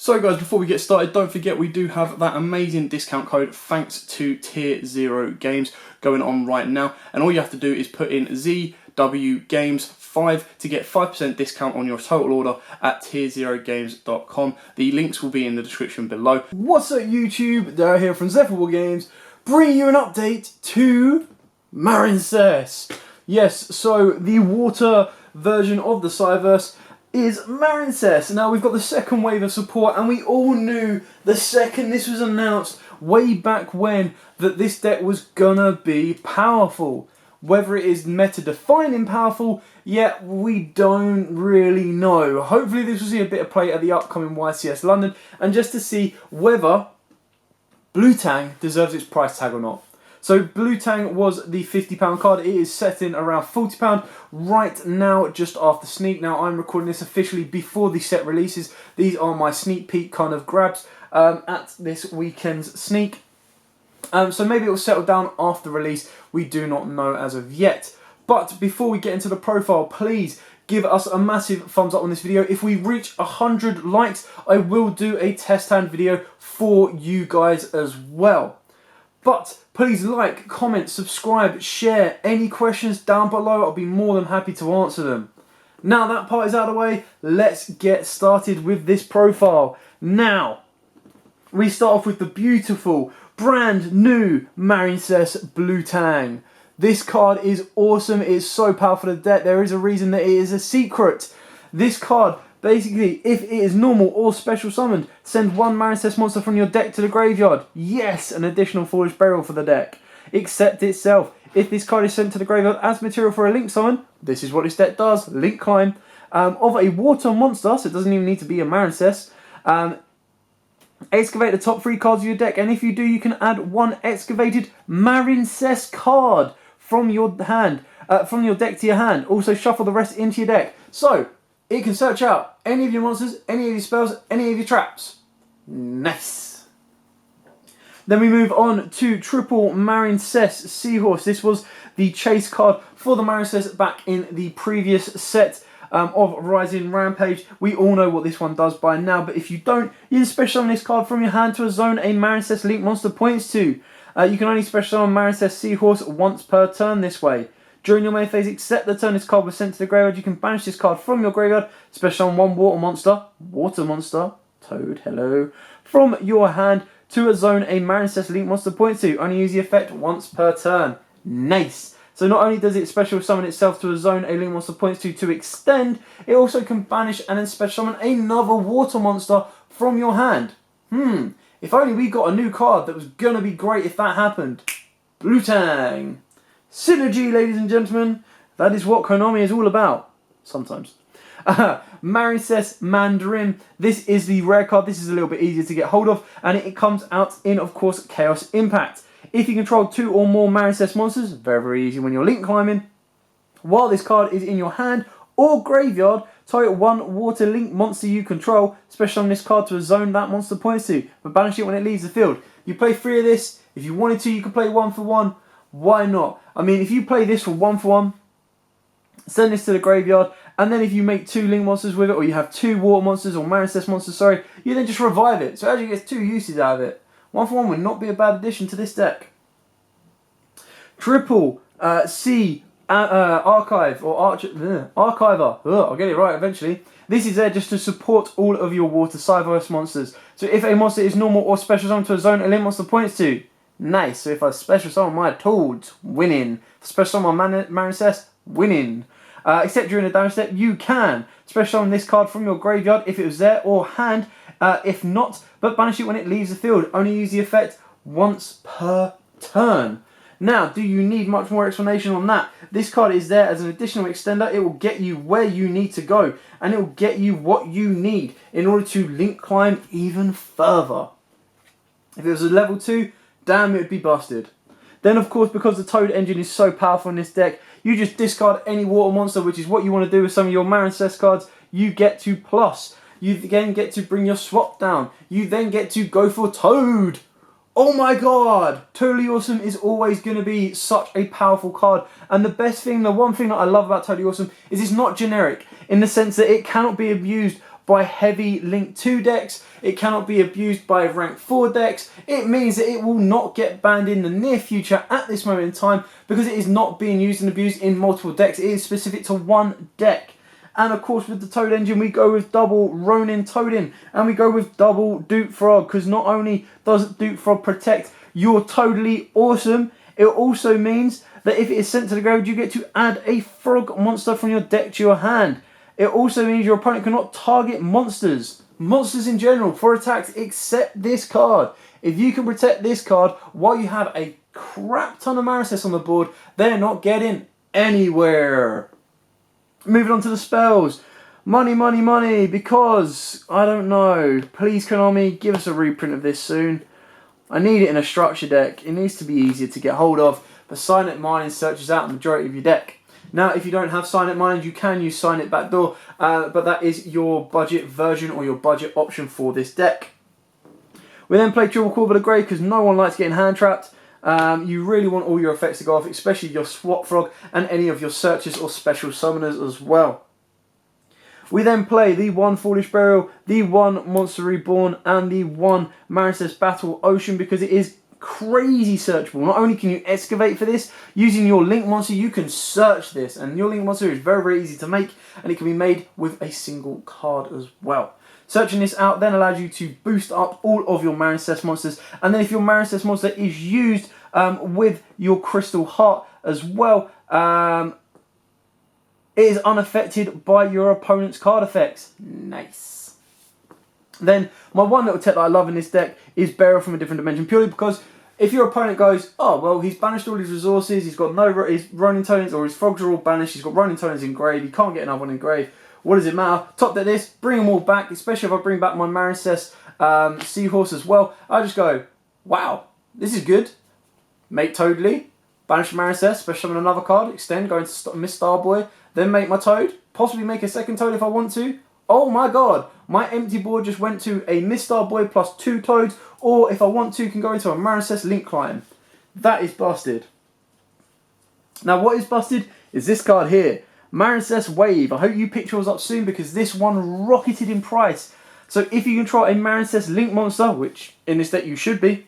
So guys, before we get started, don't forget we do have that amazing discount code thanks to Tier 0 Games going on right now. And all you have to do is put in ZWGames5 to get 5% discount on your total order at tier0games.com. The links will be in the description below. What's up YouTube? Darryl here from Football Games, bringing you an update to Marincess. Yes, so the water version of the Cyverse is Marincess. Now we've got the second wave of support, and we all knew the second this was announced way back when that this deck was gonna be powerful. Whether it is meta-defining powerful, yet we don't really know. Hopefully this will see a bit of play at the upcoming YCS London, and just to see whether Blue Tang deserves its price tag or not. So Blue Tang was the £50 card. It is setting around £40 right now, just after Sneak. Now I'm recording this officially before the set releases. These are my sneak peek kind of grabs at this weekend's Sneak. So maybe it will settle down after release. We do not know as of yet. But before we get into the profile, please give us a massive thumbs up on this video. If we reach 100 likes, I will do a test hand video for you guys as well. But please like, comment, subscribe, share. Any questions down below, I'll be more than happy to answer them. Now that part is out of the way, let's get started with this profile. Now, we start off with the beautiful, brand new Marincess Blue Tang. This card is awesome. It is so powerful to the deck. There is a reason that it is a secret. This card, basically, if it is normal or special summoned, send one Marincess monster from your deck to the graveyard. Yes, an additional Foolish Burial for the deck. Except itself, if this card is sent to the graveyard as material for a link summon, this is what this deck does, Link Climb, of a water monster, so it doesn't even need to be a Marincess. Excavate the top 3 cards of your deck, and if you do, you can add one excavated Marincess card from your hand, from your deck to your hand. Also shuffle the rest into your deck. So it can search out any of your monsters, any of your spells, any of your traps. Nice. Then we move on to triple Marincess Seahorse. This was the chase card for the Marincess back in the previous set of Rising Rampage. We all know what this one does by now, but if you don't, you can special summon this card from your hand to a zone a Marincess Link monster points to. You can only special summon Marincess Seahorse once per turn this way. During your main phase, except the turn this card was sent to the graveyard, you can banish this card from your graveyard, special summon one water monster, Toad, hello, from your hand to a zone a Marincess Link monster points to. Only use the effect once per turn. Nice. So not only does it special summon itself to a zone a Link monster points to extend, it also can banish and then special summon another water monster from your hand. If only we got a new card that was gonna be great if that happened. Blue Tang. Synergy, ladies and gentlemen. That is what Konami is all about. Sometimes. Marincess Mandarin. This is the rare card. This is a little bit easier to get hold of, and it comes out in, of course, Chaos Impact. If you control 2 or more Marincess monsters, very, very easy when you're link climbing, while this card is in your hand or graveyard, target one water link monster you control, special summon this card to a zone that monster points to, but banish it when it leaves the field. You play 3 of this. If you wanted to, you could play 1 for 1. Why not? I mean, if you play this for 1 for 1, send this to the graveyard, and then if you make 2 link monsters with it, or you have 2 water monsters, or Marincess monsters, sorry, you then just revive it. So it actually gets 2 uses out of it. 1 for 1 would not be a bad addition to this deck. Triple C Archive, or Archiver. I'll get it right eventually. This is there just to support all of your water Cyverse monsters. So if a monster is normal or special summon to a zone a link monster points to, nice. So if I special summon my Toads, winning. If I special summon my Marincess, winning. Except during a damage step, you can special summon this card from your graveyard if it was there, or hand if not, but banish it when it leaves the field. Only use the effect once per turn. Now, do you need much more explanation on that? This card is there as an additional extender. It will get you where you need to go, and it will get you what you need in order to link climb even further. If it was a level 2, damn, it would be busted. Then, of course, because the Toad engine is so powerful in this deck, you just discard any water monster, which is what you want to do with some of your Marincess cards. You get to plus. You then get to bring your swap down. You then get to go for Toad. Oh my god! Totally Awesome is always going to be such a powerful card. And the best thing, the one thing that I love about Totally Awesome is it's not generic in the sense that it cannot be abused by heavy Link 2 decks. It cannot be abused by rank 4 decks. It means that it will not get banned in the near future at this moment in time because it is not being used and abused in multiple decks. It is specific to one deck. And of course with the Toad engine we go with double Ronin Toadin and we go with double Dupe Frog, because not only does Dupe Frog protect your Totally Awesome, it also means that if it is sent to the graveyard you get to add a frog monster from your deck to your hand. It also means your opponent cannot target monsters in general for attacks except this card. If you can protect this card while you have a crap ton of Marincess on the board, they're not getting anywhere. Moving on to the spells. Money, money, money, because, I don't know, please Konami, give us a reprint of this soon. I need it in a structure deck. It needs to be easier to get hold of, but Signet Mining searches out the majority of your deck. Now, if you don't have Signet Mining, you can use Signet Backdoor, but that is your budget version or your budget option for this deck. We then play Triple Corb of the Grey because no one likes getting hand trapped. You really want all your effects to go off, especially your Swap Frog and any of your searchers or special summoners as well. We then play the 1 Foolish Burial, the 1 Monster Reborn, and the 1 Marincess Battle Ocean because it is crazy searchable. Not only can you excavate for this, using your Link Monster you can search this, and your Link Monster is very, very easy to make, and it can be made with a single card as well. Searching this out then allows you to boost up all of your Marincess monsters, and then if your Marincess monster is used with your Crystal Heart as well, it is unaffected by your opponent's card effects. Nice. Then, my one little tech that I love in this deck is Burial from a Different Dimension, purely because if your opponent goes, oh, well, he's banished all his resources, he's got no, his Ronin Tonans or his Frogs are all banished, he's got Ronin Tonans in grave, he can't get another one in grave. What does it matter? Top deck this, bring them all back, especially if I bring back my Marincess Seahorse as well. I just go, wow, this is good. Make Toadly, banish Marincess, special summon another card, extend, go into Miss Starboy, then make my Toad, possibly make a second Toad if I want to. Oh my god, my empty board just went to a Miss Starboy plus 2 Toads, or if I want to, can go into a Marincess Link Climb. That is busted. Now what is busted is this card here, Marincess Wave. I hope you pick yours up soon because this one rocketed in price. So if you control a Marincess Link monster, which in this deck you should be,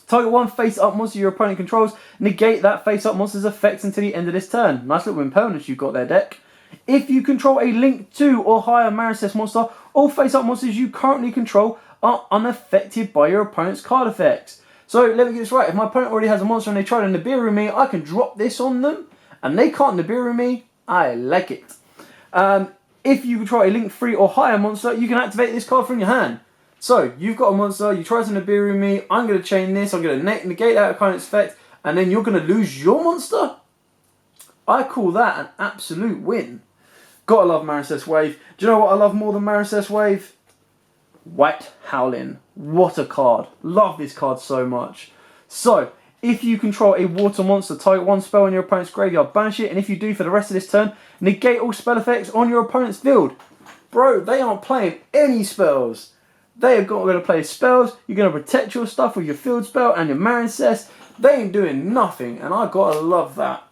target 1 face-up monster your opponent controls, negate that face-up monster's effects until the end of this turn. Nice little impermanence you've got there, deck. If you control a Link 2 or higher Marincess monster, all face-up monsters you currently control are unaffected by your opponent's card effects. So let me get this right, if my opponent already has a monster and they try to Nibiru me, I can drop this on them, and they can't Nibiru me. I like it. If you control a Link 3 or higher monster, you can activate this card from your hand. So, you've got a monster, you try to Nibiru me, I'm going to chain this, I'm going to negate that opponent's effect, and then you're going to lose your monster? I call that an absolute win. Gotta love Marincess Wave. Do you know what I love more than Marincess Wave? White Howling. What a card. Love this card so much. So, if you control a water monster, target 1 spell in your opponent's graveyard, banish it, and if you do for the rest of this turn, negate all spell effects on your opponent's field. Bro, they aren't playing any spells. They are going to play spells, you're going to protect your stuff with your field spell and your Marincess. They ain't doing nothing, and I gotta love that.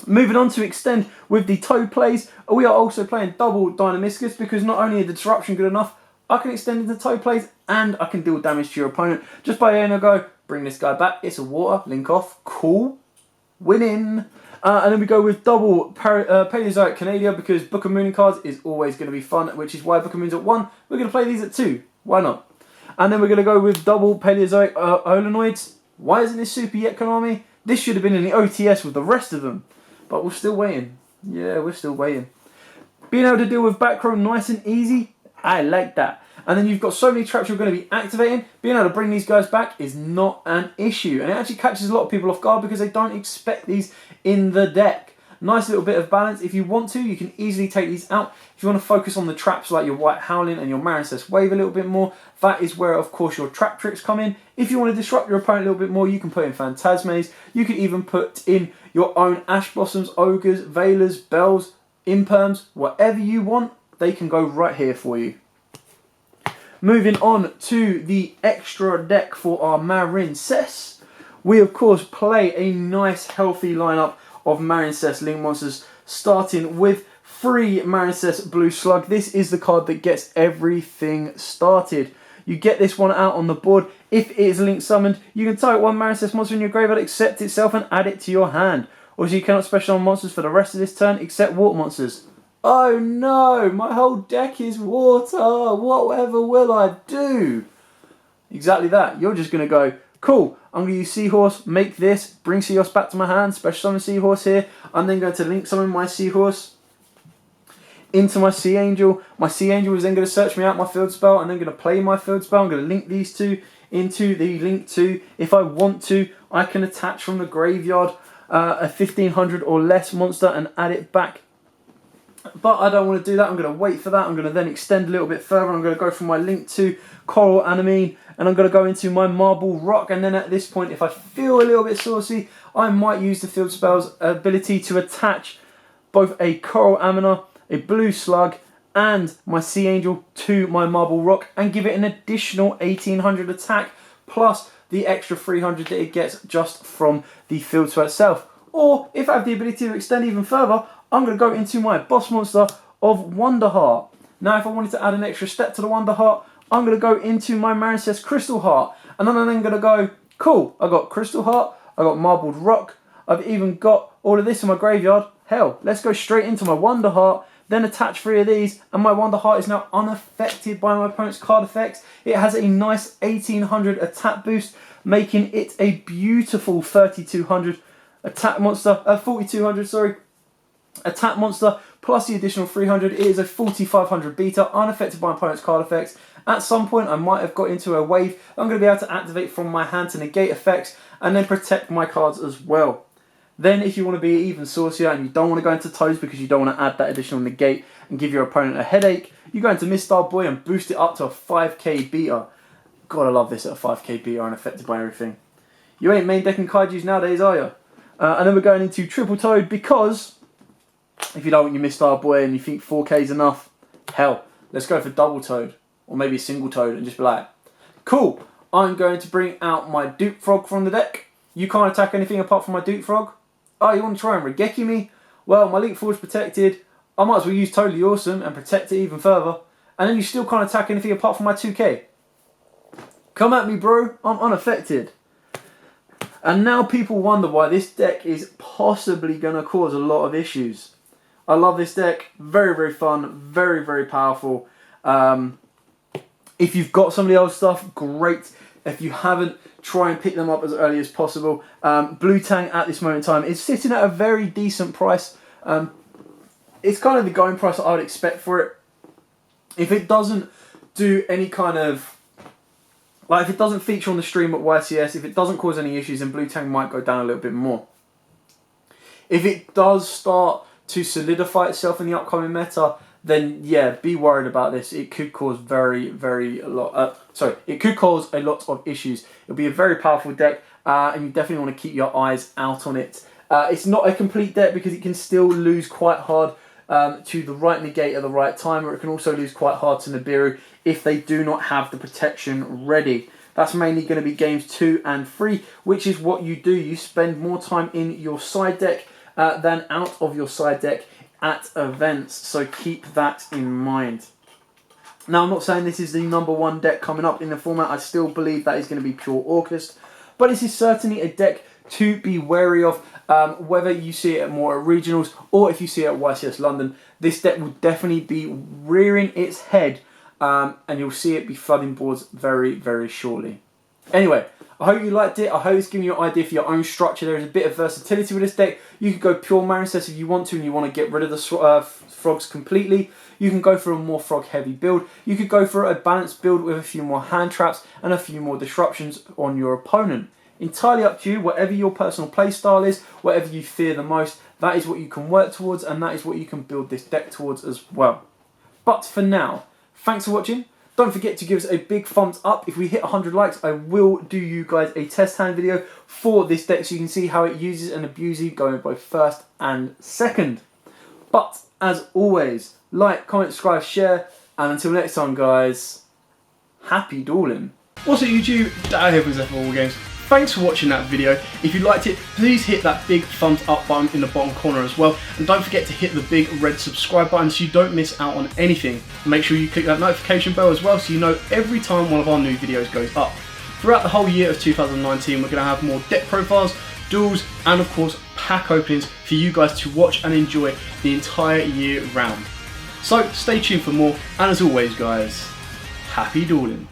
Moving on to extend with the Toad plays, we are also playing double Dynamiscus because not only is the disruption good enough, I can extend into Toad plays and I can deal damage to your opponent. Just by aiming a go, bring this guy back, it's a water, link off, cool, winning. And then we go with double Paleozoic Canadia because Book of Moon cards is always going to be fun, which is why Book of Moon's at 1. We're going to play these at 2. Why not? And then we're going to go with double Paleozoic Holonoids. Why isn't this super yet, Konami? This should have been in the OTS with the rest of them. But we're still waiting. Yeah, we're still waiting. Being able to deal with back row nice and easy, I like that. And then you've got so many traps you're going to be activating. Being able to bring these guys back is not an issue. And it actually catches a lot of people off guard because they don't expect these in the deck. Nice little bit of balance. If you want to, you can easily take these out. If you want to focus on the traps like your White Howling and your Marincess Wave a little bit more, that is where, of course, your trap tricks come in. If you want to disrupt your opponent a little bit more, you can put in Phantasmes. You can even put in your own Ash Blossoms, Ogres, Veilers, Bells, Imperms, whatever you want, they can go right here for you. Moving on to the extra deck for our Marincess. We, of course, play a nice, healthy lineup of Marincess Link monsters, starting with free Marincess Blue Slug. This is the card that gets everything started. You get this one out on the board. If it is link summoned, you can target one Marincess monster in your graveyard, accept itself, and add it to your hand. Also, you cannot special on monsters for the rest of this turn except water monsters. Oh no, my whole deck is water. Whatever will I do? Exactly that. You're just going to go, cool, I'm going to use Seahorse, make this, bring Seahorse back to my hand, special summon Seahorse here. I'm then going to link summon my Seahorse into my Sea Angel. My Sea Angel is then going to search me out my field spell and then going to play my field spell. I'm going to link these two into the link 2. If I want to, I can attach from the graveyard a 1500 or less monster and add it back. But I don't want to do that. I'm going to wait for that. I'm going to then extend a little bit further. I'm going to go from my link 2 Coral Anemone and I'm going to go into my Marble Rock. And then at this point, if I feel a little bit saucy, I might use the field spell's ability to attach both a Coral Anemone, a Blue Slug, and my Sea Angel to my Marble Rock and give it an additional 1800 attack plus the extra 300 that it gets just from the field spell itself. Or if I have the ability to extend even further, I'm going to go into my boss monster of Wonderheart. Now if I wanted to add an extra step to the Wonderheart, I'm going to go into my Marincess Crystal Heart. And then I'm then going to go, cool, I got Crystal Heart, I got Marbled Rock, I've even got all of this in my graveyard. Hell, let's go straight into my Wonderheart, then attach 3 of these, and my Wonderheart is now unaffected by my opponent's card effects. It has a nice 1800 attack boost, making it a beautiful 3200 attack monster, 4200, sorry, attack monster, plus the additional 300. It is a 4500 beta, unaffected by my opponent's card effects. At some point, I might have got into a wave I'm going to be able to activate from my hand to negate effects, and then protect my cards as well. Then if you want to be even saucier and you don't want to go into toes because you don't want to add that additional negate and give your opponent a headache, you go into Mistar Boy and boost it up to a 5k beta. God, I love this at a 5k beta, unaffected by everything. You ain't main decking Kaijus nowadays, are you? And then we're going into Triple Toad because if you don't want your Mistar Boy and you think 4k is enough, hell, let's go for Double Toad or maybe a Single Toad and just be like, cool, I'm going to bring out my Dupe Frog from the deck. You can't attack anything apart from my Dupe Frog. Oh, you want to try and Regeki me? Well, my Link 4 is protected. I might as well use Totally Awesome and protect it even further. And then you still can't attack anything apart from my 2k. Come at me, bro. I'm unaffected. And now people wonder why this deck is possibly going to cause a lot of issues. I love this deck. Very, very fun. Very, very powerful. If you've got some of the old stuff, great. If you haven't, try and pick them up as early as possible. Blue Tang at this moment in time is sitting at a very decent price. It's kind of the going price that I would expect for it. If it doesn't do any kind of, like if it doesn't feature on the stream at YCS, if it doesn't cause any issues, then Blue Tang might go down a little bit more. If it does start to solidify itself in the upcoming meta, then yeah, be worried about this. It could cause it could cause a lot of issues. It'll be a very powerful deck, and you definitely want to keep your eyes out on it. It's not a complete deck because it can still lose quite hard to the right negate at the right time, or it can also lose quite hard to Nibiru if they do not have the protection ready. That's mainly going to be games 2 and 3, which is what you do. You spend more time in your side deck than out of your side deck at events, so keep that in mind. Now, I'm not saying this is the #1 deck coming up in the format. I still believe that is going to be pure Orcust, but this is certainly a deck to be wary of, whether you see it more at regionals or if you see it at YCS London. This deck will definitely be rearing its head, and you'll see it be flooding boards very, very shortly. Anyway, I hope you liked it. I hope it's giving you an idea for your own structure. There is a bit of versatility with this deck. You could go pure Marincess if you want to and you want to get rid of the frogs completely. You can go for a more frog heavy build. You could go for a balanced build with a few more hand traps and a few more disruptions on your opponent. Entirely up to you. Whatever your personal play style is, whatever you fear the most, that is what you can work towards and that is what you can build this deck towards as well. But for now, thanks for watching. Don't forget to give us a big thumbs up. If we hit 100 likes, I will do you guys a test hand video for this deck so you can see how it uses and abuses going both first and second. But as always, like, comment, subscribe, share, and until next time guys, happy dueling. What's up YouTube? Dad here with War Games. thanks for watching that video. If you liked it, please hit that big thumbs up button in the bottom corner as well. And don't forget to hit the big red subscribe button so you don't miss out on anything. Make sure you click that notification bell as well so you know every time one of our new videos goes up. Throughout the whole year of 2019, we're going to have more deck profiles, duels, and of course pack openings for you guys to watch and enjoy the entire year round. So stay tuned for more, and as always guys, happy dueling.